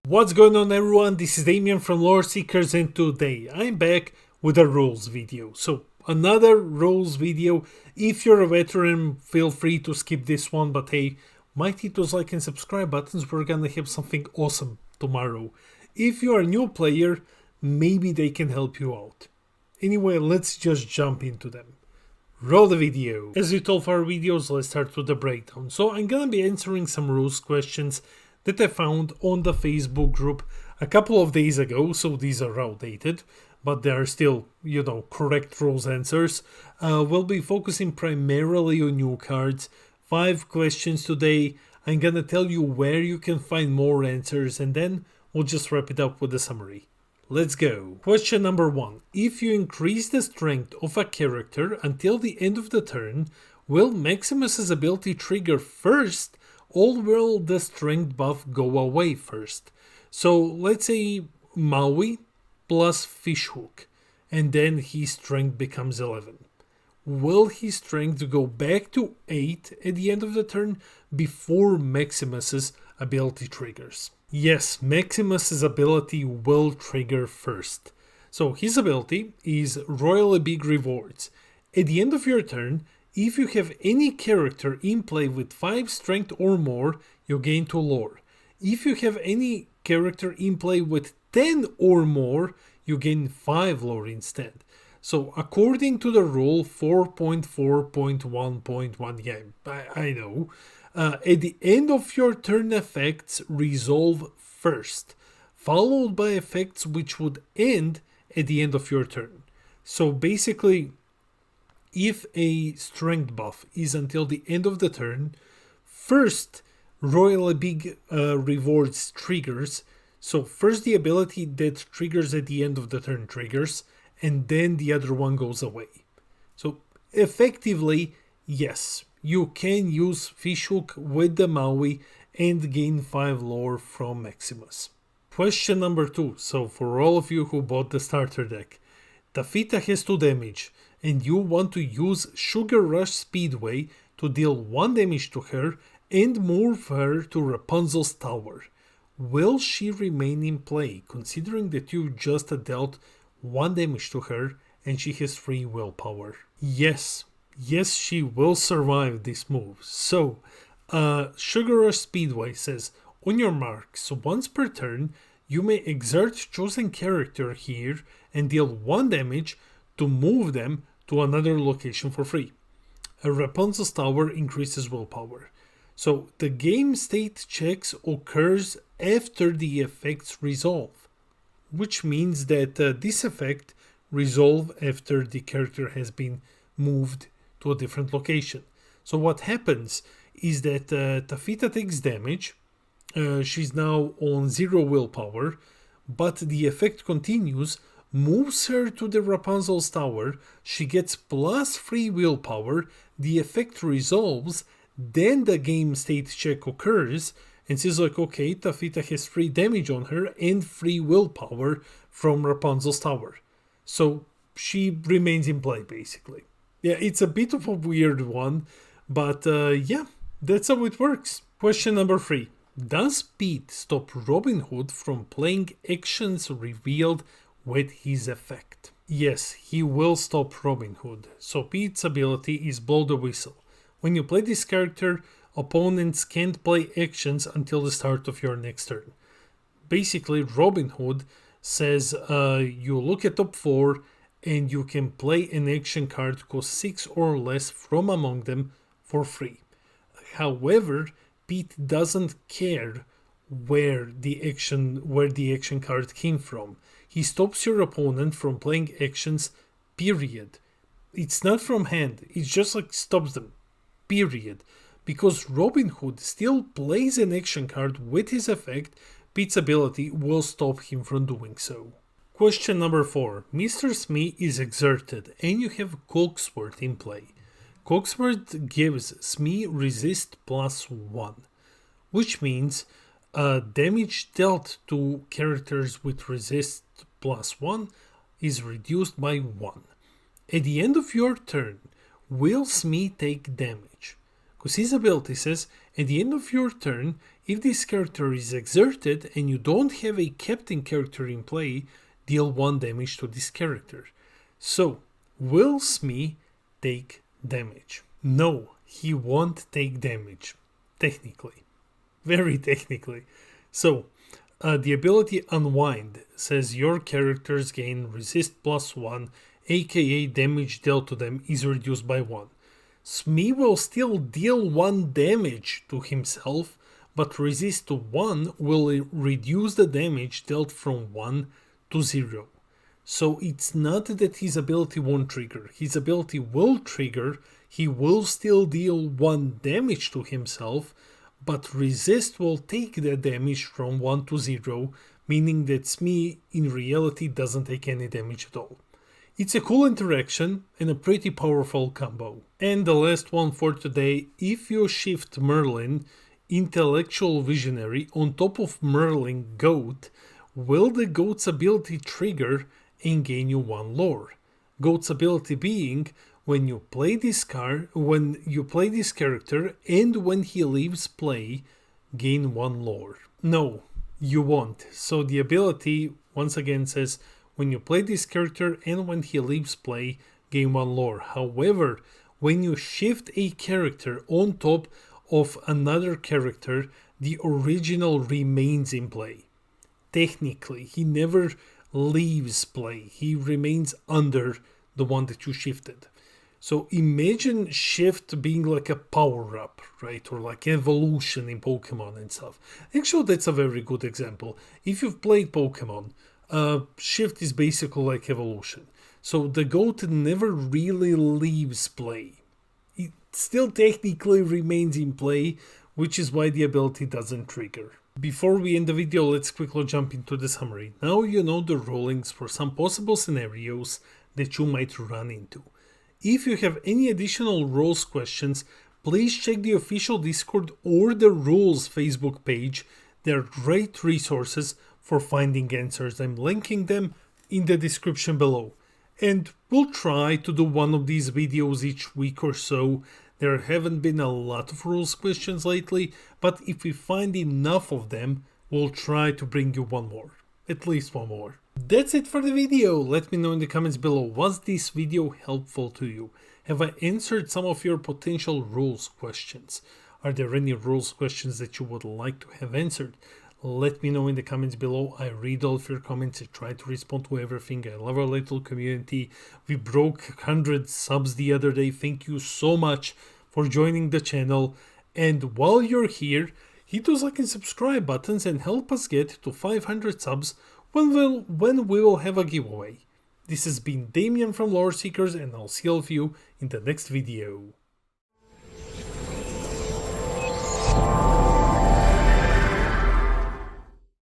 What's going on everyone, this is Damien from Lore Seekers and today I'm back with a rules video. So another rules video. If you're a veteran, feel free to skip this one, but hey, might hit those like and subscribe buttons, we're gonna have something awesome tomorrow. If you're a new player, maybe they can help you out. Anyway, let's just jump into them. Roll the video. As with all of our videos, let's start with the breakdown. So I'm gonna be answering some rules questions that I found on the Facebook group a couple of days ago, so these are outdated, but they are still, correct rules answers. We'll be focusing primarily on new cards. 5 questions today. I'm gonna tell you where you can find more answers, and then we'll just wrap it up with a summary. Let's go. Question number 1. If you increase the strength of a character until the end of the turn, will Maximus's ability trigger first, or will the strength buff go away first? So let's say Maui plus Fishhook, and then his strength becomes 11. Will his strength go back to 8 at the end of the turn before Maximus's ability triggers? Yes, Maximus's ability will trigger first. So his ability is Royally Big Rewards. At the end of your turn, if you have any character in play with 5 strength or more, you gain 2 lore. If you have any character in play with 10 or more, you gain 5 lore instead. So according to the rule 4.4.1.1, yeah, I know, at the end of your turn effects resolve first, followed by effects which would end at the end of your turn. So basically, if a strength buff is until the end of the turn, first Royally Big Rewards triggers. So first the ability that triggers at the end of the turn triggers, and then the other one goes away. So effectively, yes, you can use Fishhook with the Maui and gain 5 lore from Maximus. Question number 2. So for all of you who bought the starter deck, Tafita has 2 damage, and you want to use Sugar Rush Speedway to deal 1 damage to her and move her to Rapunzel's Tower. Will she remain in play, considering that you just dealt 1 damage to her and she has 3 willpower? Yes, she will survive this move. So, Sugar Rush Speedway says, on your marks, once per turn, you may exert chosen character here and deal 1 damage to move them to another location for free. A Rapunzel's Tower increases willpower. So the game state checks occurs after the effects resolve, which means that this effect resolve after the character has been moved to a different location. So what happens is that Tafita takes damage. She's now on 0 willpower, but the effect continues, moves her to the Rapunzel's Tower, she gets plus 3 willpower, the effect resolves, then the game state check occurs, and she's like, okay, Tafita has 3 damage on her and 3 willpower from Rapunzel's Tower. So she remains in play, basically. Yeah, it's a bit of a weird one, but yeah, that's how it works. Question number 3. Does Pete stop Robin Hood from playing actions revealed with his effect? Yes, he will stop Robin Hood. So Pete's ability is Blow the Whistle. When you play this character, opponents can't play actions until the start of your next turn. Basically, Robin Hood says you look at top 4 and you can play an action card cost 6 or less from among them for free. However, Pete doesn't care where the action card came from. He stops your opponent from playing actions, period. It's not from hand, it's just like stops them, period. Because Robin Hood still plays an action card with his effect, Pete's ability will stop him from doing so. Question number 4. Mr. Smee is exerted and you have Cogsworth in play. Cogsworth gives Smee resist plus 1, which means damage dealt to characters with resist plus 1 is reduced by 1. At the end of your turn, will Smee take damage? Because his ability says, at the end of your turn, if this character is exerted and you don't have a captain character in play, deal 1 damage to this character. So, will Smee take damage? No, he won't take damage. Technically. Very technically. So, the ability Unwind says your characters gain resist +1, aka damage dealt to them is reduced by 1. Smee will still deal 1 damage to himself, but resist to 1 will reduce the damage dealt from 1 to 0. So it's not that his ability won't trigger. His ability will trigger, he will still deal 1 damage to himself, but resist will take the damage from 1 to 0, meaning that Smee in reality doesn't take any damage at all. It's a cool interaction and a pretty powerful combo. And the last one for today, if you shift Merlin, Intellectual Visionary, on top of Merlin Goat, will the Goat's ability trigger and gain you 1 lore? Goat's ability being, when you play this character and when he leaves play, gain 1 lore. No, you won't. So the ability once again says, when you play this character and when he leaves play, gain 1 lore. However, when you shift a character on top of another character, the original remains in play. Technically, he never leaves play. He remains under the one that you shifted. So imagine shift being like a power-up, right? Or like evolution in Pokemon and stuff. Actually, that's a very good example. If you've played Pokemon, shift is basically like evolution. So the goat never really leaves play. It still technically remains in play, which is why the ability doesn't trigger. Before we end the video, let's quickly jump into the summary. Now you know the rulings for some possible scenarios that you might run into. If you have any additional rules questions, please check the official Discord or the rules Facebook page. They're great resources for finding answers. I'm linking them in the description below. And we'll try to do one of these videos each week or so. There haven't been a lot of rules questions lately, but if we find enough of them, we'll try to bring you one more. At least one more. That's it for the video. Let me know in the comments below, was this video helpful to you? Have I answered some of your potential rules questions? Are there any rules questions that you would like to have answered? Let me know in the comments below. I read all of your comments. I try to respond to everything. I love our little community. We broke 100 subs the other day. Thank you so much for joining the channel. And while you're here, hit those like and subscribe buttons and help us get to 500 subs when we will have a giveaway. This has been Damien from Lore Seekers, and I'll see all of you in the next video.